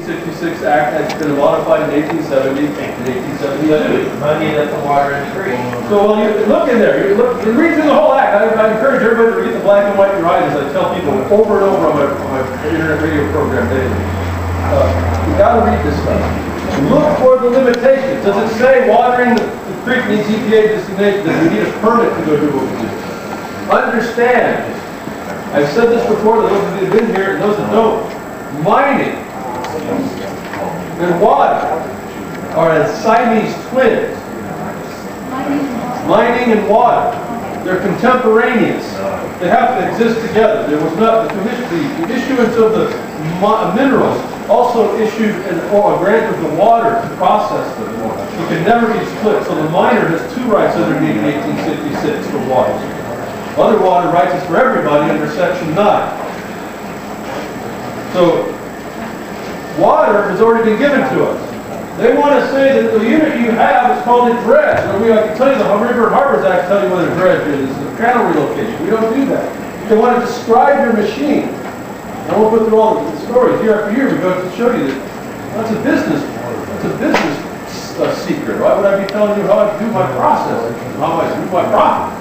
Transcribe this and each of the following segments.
1866 Act has been modified in 1870 and 1872. Money that the water is free. So well, you look in there, you read through the whole act. I encourage everybody to read the black and white writings. I tell people over and over on my internet radio program daily. You got to read this stuff. Look for the limitations. Does it say watering the creek needs EPA designation? Does we need a permit to go do what we do? Understand. I've said this before, those of you who have been here and those that don't. Mining and water are as Siamese twins. Mining and water. They're contemporaneous. They have to exist together. There was not the issuance of the minerals also issued a grant of the water to process them. It can never be split. So the miner has two rights underneath 1866 for water. Other water rights is for everybody under Section 9. So, water has already been given to us. They want to say that the unit you have is called a dredge. I can tell you the River and Harbors Act tell you what a dredge is. It's a channel relocation. We don't do that. They want to describe your machine. I won't go through all the stories. Year after year, we go to show you that that's a business. That's a business secret. Why would I be telling you how I do my process and how I do my profit?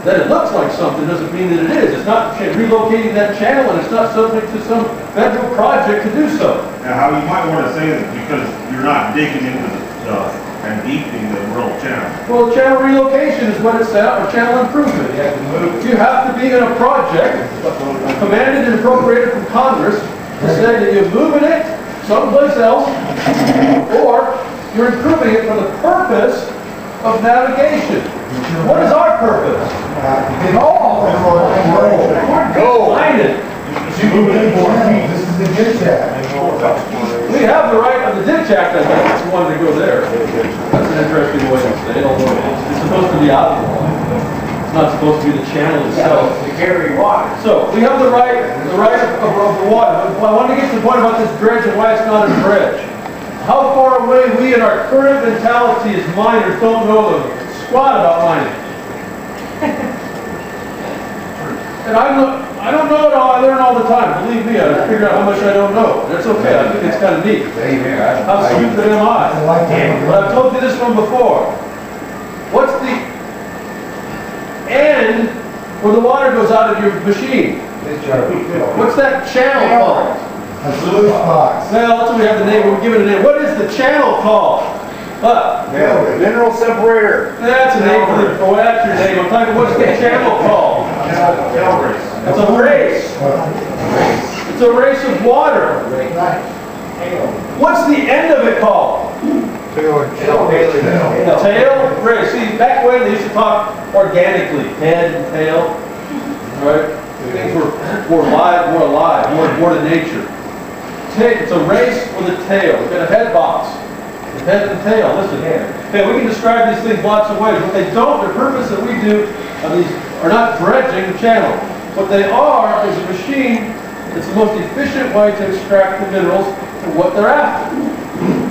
That it looks like something doesn't mean that it is. It's not relocating that channel, and it's not subject to some federal project to do so. Now, how you might want to say is because you're not digging into the and deepening the rural channel. Well, channel relocation is what it's at, or channel improvement. You have to be in a project commanded and appropriated from Congress to say that you're moving it someplace else, or you're improving it for the purpose of navigation. What is our purpose? Go! Find it. This is the ditch act. We have the right of the ditch act, I think, if you wanted to go there. That's an interesting way to say it, although it's supposed to be out of the line. It's not supposed to be the channel itself. To carry water. So, we have the right of the water. I want to get to the point about this dredge and why it's not a dredge. How far away we in our current mentality as miners don't know the squat about mining. And I don't know it all. I learn all the time. Believe me, I figure out how much I don't know. That's okay. I think it's kind of neat. How stupid am I? But I've told you this one before. What's the end where the water goes out of your machine? What's that channel called? A sluice box. Well, that's what we have the name. We're giving a name. What is the channel called? Mineral separator. That's a name for the. Oh, that's your name. I'm talking. What's the channel called? It's a race. It's a race of water. What's the end of it called? The tail race. See, back when they used to talk organically, head and tail, right? Things were more alive, more to nature. It's a race with a tail. We've got a head box. The head and tail. Listen. Okay, we can describe these things lots of ways. What they don't, the purpose that we do of these are not dredging the channel. What they are is a machine that's the most efficient way to extract the minerals for what they're after.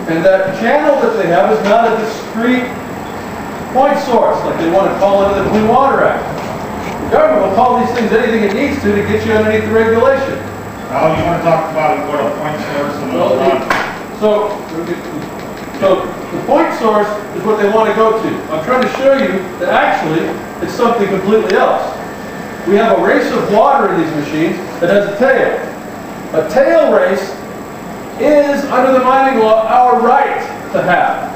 And that channel that they have is not a discrete point source like they want to call it in the Clean Water Act. The government will call these things anything it needs to get you underneath the regulation. Now, you want to talk about what a point source and what's not. So the point source is what they want to go to. I'm trying to show you that actually it's something completely else. We have a race of water in these machines that has a tail. A tail race is, under the mining law, our right to have.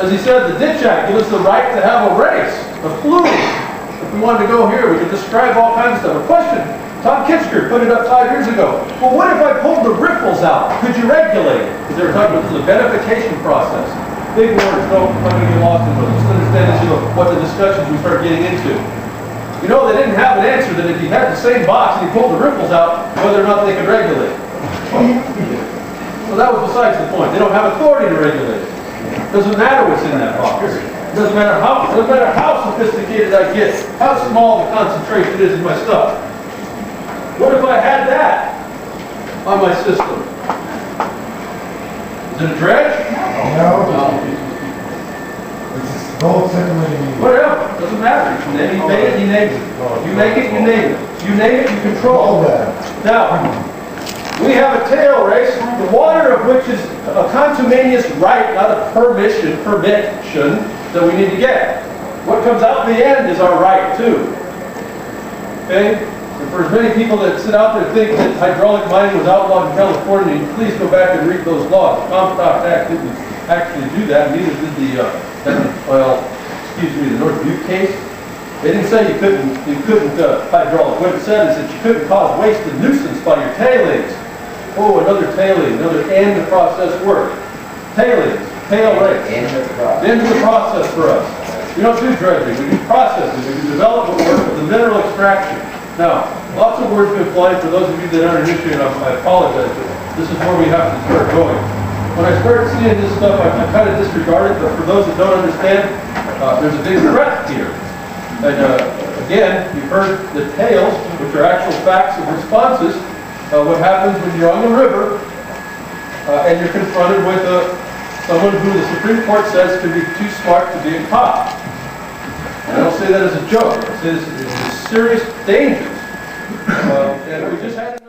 As he said, the Ditch Act gives us the right to have a race, a fluid. If we wanted to go here, we could describe all kinds of stuff. A question. Tom Kitsker put it up 5 years ago. Well, what if I pulled the riffles out? Could you regulate it? Because they were talking about the beneficiation process. Big words, don't get lost in those. Just understand this, what the discussions we start getting into. You know, they didn't have an answer that if you had the same box and you pulled the riffles out, whether or not they could regulate it. So that was besides the point. They don't have authority to regulate it. Doesn't matter what's in that box. Doesn't matter how sophisticated I get, how small the concentration is in my stuff. What if I had that on my system? Is it a dredge? No. It's gold circulating. Whatever. Doesn't matter. He made it, he named it. You make it, you name it. You name it, you control it. Now, We have a tail race, the water of which is a contumacious right, not a permission that we need to get. What comes out in the end is our right, too. Okay? And for as many people that sit out there and think that hydraulic mining was outlawed in California, please go back and read those laws. The Comstock Act didn't actually do that, neither did the North Butte case. They didn't say you couldn't hydraulic. What it said is that you couldn't cause waste and nuisance by your tailings. Oh, another tailing, another end of process work. Tailings, tail race. End of the process. End of the process for us. We don't do dredging, we do processing, we do development work with the mineral extraction. Now, lots of words have been flying. For those of you that aren't initiated, I apologize, but this is where we have to start going. When I started seeing this stuff, I kind of disregarded, but for those that don't understand, there's a big threat here. And again, you've heard the tales, which are actual facts of responses. What happens when you're on the river and you're confronted with someone who the Supreme Court says can be too smart to be a cop. And I don't say that as a joke. I say this is serious dangers. And we just had